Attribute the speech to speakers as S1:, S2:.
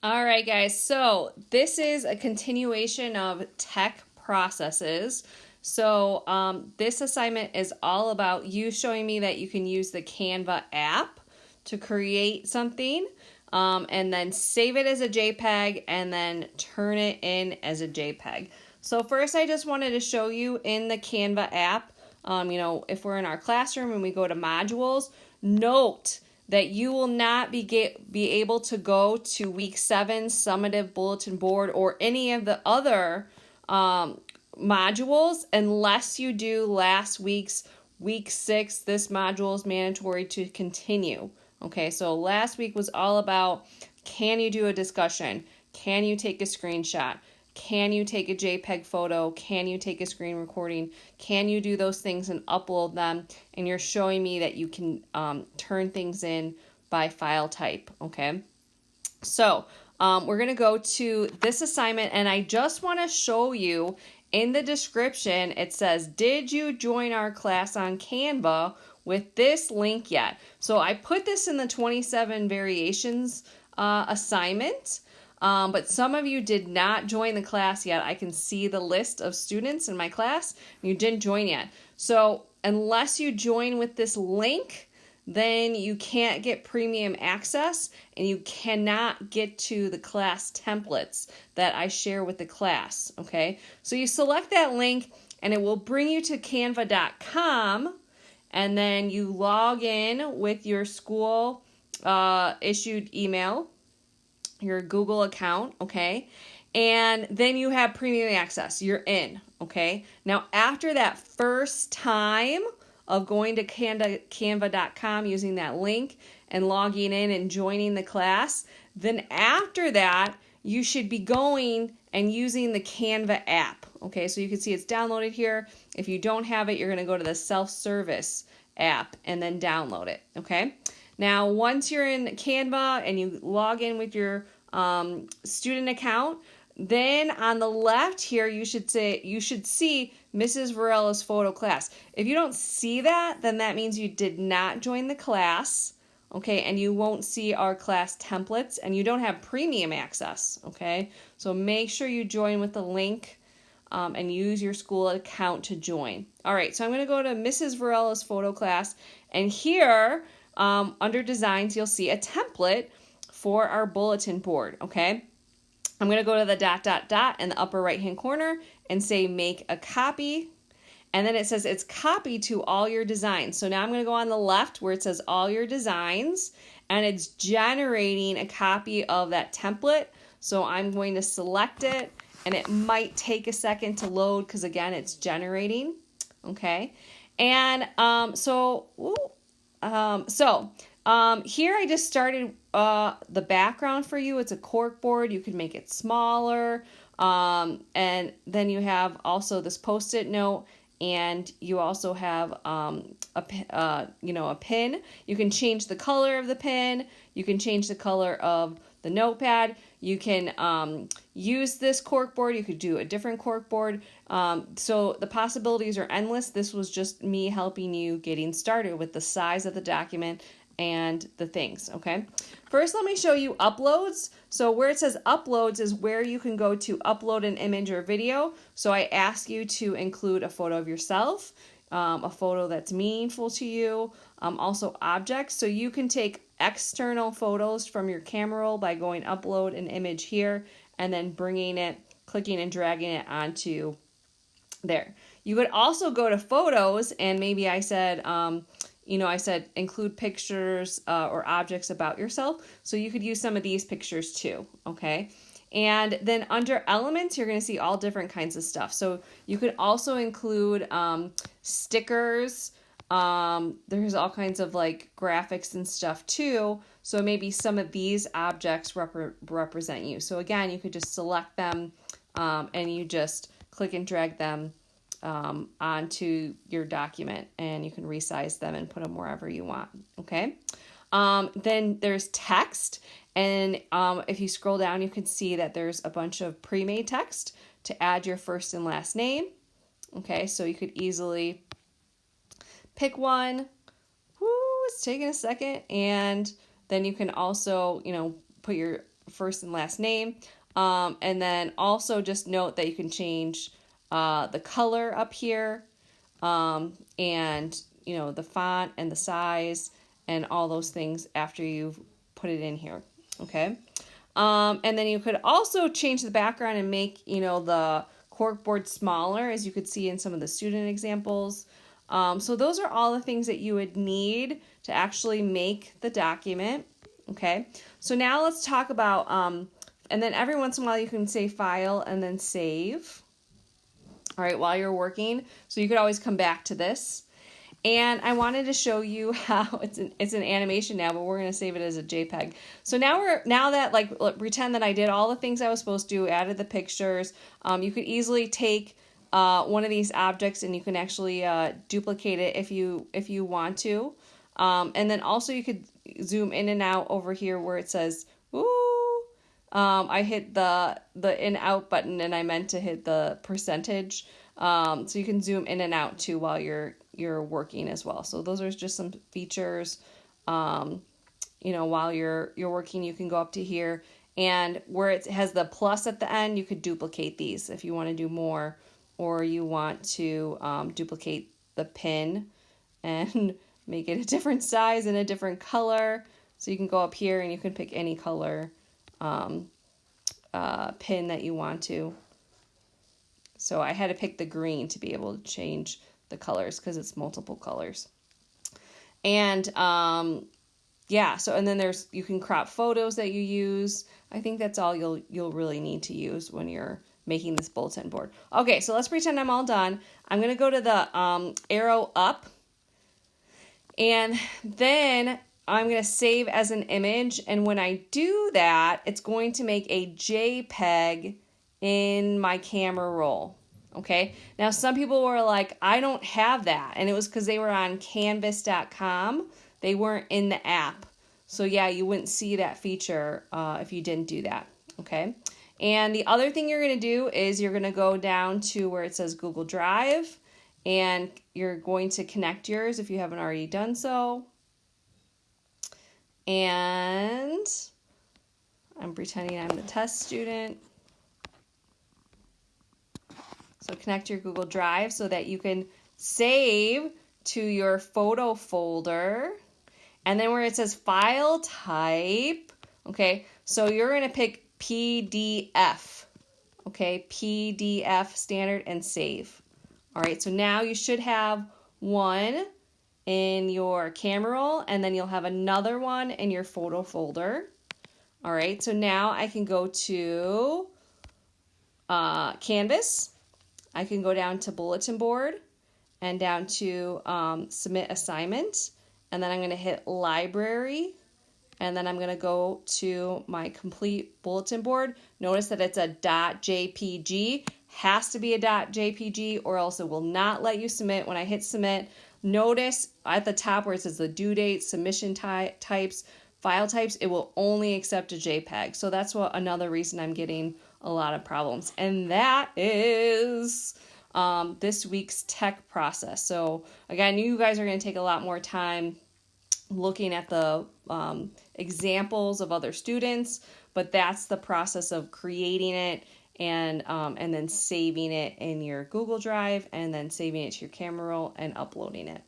S1: All right, guys. So this is a continuation of tech processes. So this assignment is all about you showing me that you can use the Canva app to create something, and then save it as a JPEG and then turn it in as a JPEG. So first, I just wanted to show you in the Canva app, if we're in our classroom and we go to modules, note that you will not be able to go to week 7 summative bulletin board or any of the other modules unless you do last week's week 6. This module is mandatory to continue. Okay, so last week was all about, can you do a discussion? Can you take a screenshot? Can you take a JPEG photo? Can you take a screen recording? Can you do those things and upload them? And you're showing me that you can turn things in by file type, okay? So we're going to go to this assignment, and I just want to show you in the description, it says, did you join our class on Canva with this link yet? So I put this in the 27 variations assignment. But some of you did not join the class yet. I can see the list of students in my class. You didn't join yet. So unless you join with this link, then you can't get premium access and you cannot get to the class templates that I share with the class, okay? So you select that link and it will bring you to canva.com, and then you log in with your school issued email, your Google account, okay? And then you have premium access. You're in, okay? Now, after that first time of going to canva.com using that link and logging in and joining the class, then after that, you should be going and using the Canva app, okay? So you can see it's downloaded here. If you don't have it, you're going to go to the self-service app and then download it, okay? Now, once you're in Canva and you log in with your student account, then on the left here, you should see Mrs. Varela's photo class. If you don't see that, then that means you did not join the class, okay? And you won't see our class templates, and you don't have premium access, okay? So make sure you join with the link and use your school account to join. All right, so I'm going to go to Mrs. Varela's photo class, and here under designs, you'll see a template for our bulletin board, okay? I'm going to go to the ... in the upper right-hand corner and say make a copy. And then it says it's copied to all your designs. So now I'm going to go on the left where it says all your designs, and it's generating a copy of that template. So I'm going to select it, and it might take a second to load because, again, it's generating, okay? And here I just started the background for you. It's a cork board. You can make it smaller. And then you have also this Post-it note, and you also have a pin. You can change the color of the pin. You can change the color of the notepad. You can use this cork board. You could do a different cork board. So the possibilities are endless. This was just me helping you getting started with the size of the document and the things, okay? First, let me show you uploads. So where it says uploads is where you can go to upload an image or video. So I ask you to include a photo of yourself, a photo that's meaningful to you, also objects. So you can take external photos from your camera roll by going upload an image here and then bringing it, clicking and dragging it onto there. You could also go to photos, and maybe I said, I said include pictures or objects about yourself. So you could use some of these pictures too, okay? And then under elements, you're going to see all different kinds of stuff. So you could also include stickers. There's all kinds of like graphics and stuff too. So maybe some of these objects represent you. So again, you could just select them and you just click and drag them onto your document, and you can resize them and put them wherever you want, okay? Then there's text, and if you scroll down, you can see that there's a bunch of pre-made text to add your first and last name, okay? So you could easily pick one. Woo, it's taking a second, and then you can also, put your first and last name. And then also just note that you can change the color up here, and the font and the size and all those things after you've put it in here. Okay. And then you could also change the background and make, the corkboard smaller, as you could see in some of the student examples. So those are all the things that you would need to actually make the document. Okay. So now let's talk about, and then every once in a while you can say file and then save. All right, while you're working. So you could always come back to this. And I wanted to show you how it's an animation now, but we're going to save it as a JPEG. So now that pretend that I did all the things I was supposed to, added the pictures. You could easily take one of these objects and you can actually duplicate it if you want to. And then also you could zoom in and out over here where it says "ooh." I hit the in out button and I meant to hit the percentage. So you can zoom in and out too while you're working as well. So those are just some features. While you're working, you can go up to here, and where it has the plus at the end, you could duplicate these if you want to do more, or you want to duplicate the pin and make it a different size and a different color. So you can go up here and you can pick any color pin that you want to. So I had to pick the green to be able to change the colors because it's multiple colors. And and then you can crop photos that you use. I think that's all you'll really need to use when you're making this bulletin board. Okay, so let's pretend I'm all done. I'm going to go to the arrow up, and then I'm going to save as an image. And when I do that, it's going to make a JPEG in my camera roll. Okay. Now, some people were like, I don't have that. And it was because they were on canvas.com. They weren't in the app. So yeah, you wouldn't see that feature if you didn't do that. Okay. And the other thing you're going to do is you're going to go down to where it says Google Drive, and you're going to connect yours if you haven't already done so. And I'm pretending I'm the test student. So connect your Google Drive so that you can save to your photo folder. And then where it says file type, okay, so you're going to pick PDF, okay, PDF standard, and save. All right, so now you should have one in your camera roll, and then you'll have another one in your photo folder. All right, so now I can go to Canvas. I can go down to Bulletin Board and down to Submit Assignment. And then I'm going to hit Library. And then I'm going to go to my complete bulletin board. Notice that it's a .jpg. Has to be a .jpg or else it will not let you submit. When I hit Submit, notice at the top where it says the due date, submission types, file types, it will only accept a JPEG. So that's another reason I'm getting a lot of problems. And that is this week's tech process. So again, you guys are going to take a lot more time looking at the examples of other students, but that's the process of creating it and then saving it in your Google Drive and then saving it to your camera roll and uploading it.